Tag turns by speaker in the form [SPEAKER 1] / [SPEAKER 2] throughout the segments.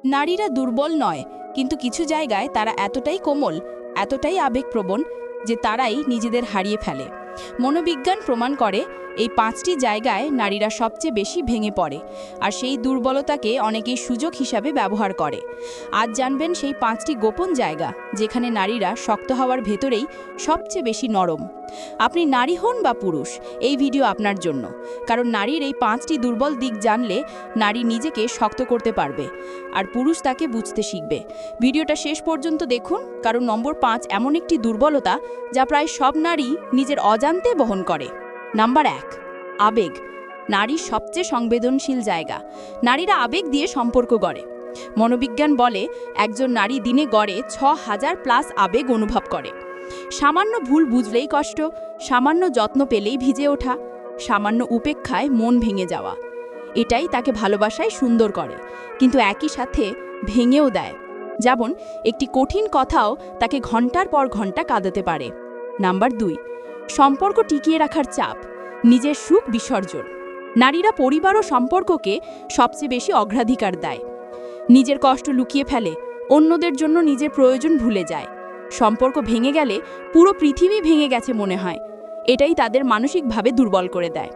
[SPEAKER 1] নারীরা দুর্বল নয়, কিন্তু কিছু জায়গায় তারা এতটাই কোমল, এতটাই আবেগপ্রবণ যে তারাই নিজেদের হারিয়ে ফেলে। মনোবিজ্ঞান প্রমাণ করে এই 5টি জায়গায় নারীরা সবচেয়ে বেশি ভেঙে পড়ে, আর সেই দুর্বলতাকে অনেকেই সুযোগ হিসাবে ব্যবহার করে। আজ জানবেন সেই 5টি গোপন জায়গা যেখানে নারীরা শক্ত হওয়ার ভেতরেই সবচেয়ে বেশি নরম। আপনি নারী হন বা পুরুষ, এই ভিডিও আপনার জন্য। কারণ নারীর এই 5টি দুর্বল দিক জানলে নারী নিজেকে শক্ত করতে পারবে, আর পুরুষ তাকে বুঝতে শিখবে। ভিডিওটা শেষ পর্যন্ত দেখুন, কারণ নম্বর 5 এমন একটি দুর্বলতা যা প্রায় সব নারী নিজের অজান্তে বহন করে। নাম্বার 1, আবেগ। নারীর সবচেয়ে সংবেদনশীল জায়গা। নারীরা আবেগ দিয়ে সম্পর্ক গড়ে। মনোবিজ্ঞান বলে একজন নারী দিনে গড়ে 6000+ আবেগ অনুভব করে। সামান্য ভুল বুঝলেই কষ্ট, সামান্য যত্ন পেলেই ভিজে ওঠা, সামান্য উপেক্ষায় মন ভেঙে যাওয়া। এটাই তাকে ভালোবাসায় সুন্দর করে, কিন্তু একই সাথে ভেঙেও দেয়। যেমন একটি কঠিন কথাও তাকে ঘন্টার পর ঘন্টা কাঁদাতে পারে। নাম্বার 2, সম্পর্ক টিকিয়ে রাখার চাপ। নিজের সুখ বিসর্জন। নারীরা পরিবার ও সম্পর্ককে সবচেয়ে বেশি অগ্রাধিকার দেয়। নিজের কষ্ট লুকিয়ে ফেলে, অন্যদের জন্য নিজের প্রয়োজন ভুলে যায়। সম্পর্ক ভেঙে গেলে পুরো পৃথিবী ভেঙে গেছে মনে হয়। এটাই তাদের মানসিকভাবে দুর্বল করে দেয়।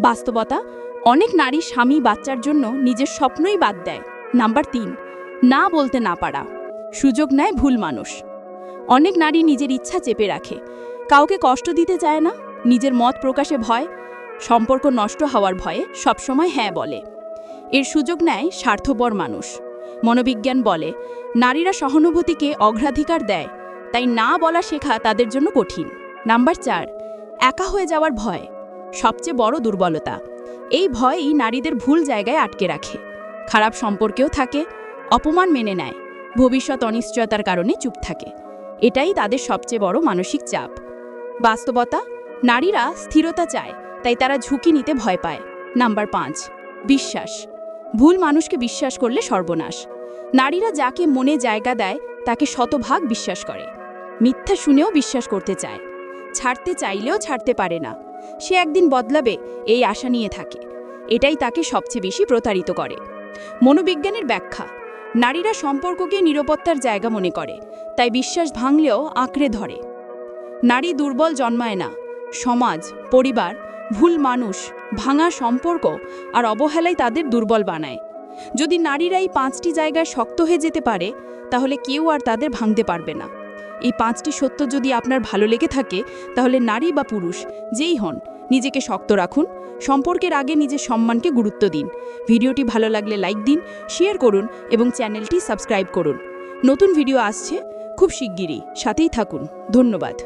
[SPEAKER 1] বাস্তবতা, অনেক নারী স্বামী বাচ্চার জন্য নিজের স্বপ্নই বাদ দেয়। নাম্বার 3, না বলতে না পারা। সুযোগ নেয় ভুল মানুষ। অনেক নারী নিজের ইচ্ছা চেপে রাখে, কাউকে কষ্ট দিতে চায় না, নিজের মত প্রকাশে ভয়, সম্পর্ক নষ্ট হওয়ার ভয়ে সবসময় হ্যাঁ বলে। এর সুযোগ নেয় স্বার্থপর মানুষ। মনোবিজ্ঞান বলে নারীরা সহানুভূতিকে অগ্রাধিকার দেয়, তাই না বলা শেখা তাদের জন্য কঠিন। নাম্বার 4, একা হয়ে যাওয়ার ভয়। সবচেয়ে বড় দুর্বলতা। এই ভয়ই নারীদের ভুল জায়গায় আটকে রাখে। খারাপ সম্পর্কেও থাকে, অপমান মেনে নেয়, ভবিষ্যৎ অনিশ্চয়তার কারণে চুপ থাকে। এটাই তাদের সবচেয়ে বড় মানসিক চাপ। বাস্তবতা, নারীরা স্থিরতা চায়, তাই তারা ঝুঁকি নিতে ভয় পায়। নাম্বার 5, বিশ্বাস। ভুল মানুষকে বিশ্বাস করলে সর্বনাশ। নারীরা যাকে মনে জায়গা দেয় তাকে শতভাগ বিশ্বাস করে। মিথ্যা শুনেও বিশ্বাস করতে চায়, ছাড়তে চাইলেও ছাড়তে পারে না। সে একদিন বদলাবে এই আশা নিয়ে থাকে। এটাই তাকে সবচেয়ে বেশি প্রতারিত করে। মনোবিজ্ঞানের ব্যাখ্যা, নারীরা সম্পর্ককে নিরাপত্তার জায়গা মনে করে, তাই বিশ্বাস ভাঙলেও আঁকড়ে ধরে। নারী দুর্বল জন্মায় না, সমাজ, পরিবার, ভুল মানুষ, ভাঙা সম্পর্ক আর অবহেলাই তাদের দুর্বল বানায়। যদি নারীরা এই 5টি জায়গায় শক্ত হয়ে যেতে পারে, তাহলে কেউ আর তাদের ভাঙতে পারবে না। এই 5টি সত্য যদি আপনার ভালো লেগে থাকে, তাহলে নারী বা পুরুষ যেই হন, নিজেকে শক্ত রাখুন। সম্পর্কের আগে নিজের সম্মানকে গুরুত্ব দিন। ভিডিওটি ভালো লাগলে লাইক দিন, শেয়ার করুন এবং চ্যানেলটি সাবস্ক্রাইব করুন। নতুন ভিডিও আসছে খুব শিগগিরই, সাথেই থাকুন। ধন্যবাদ।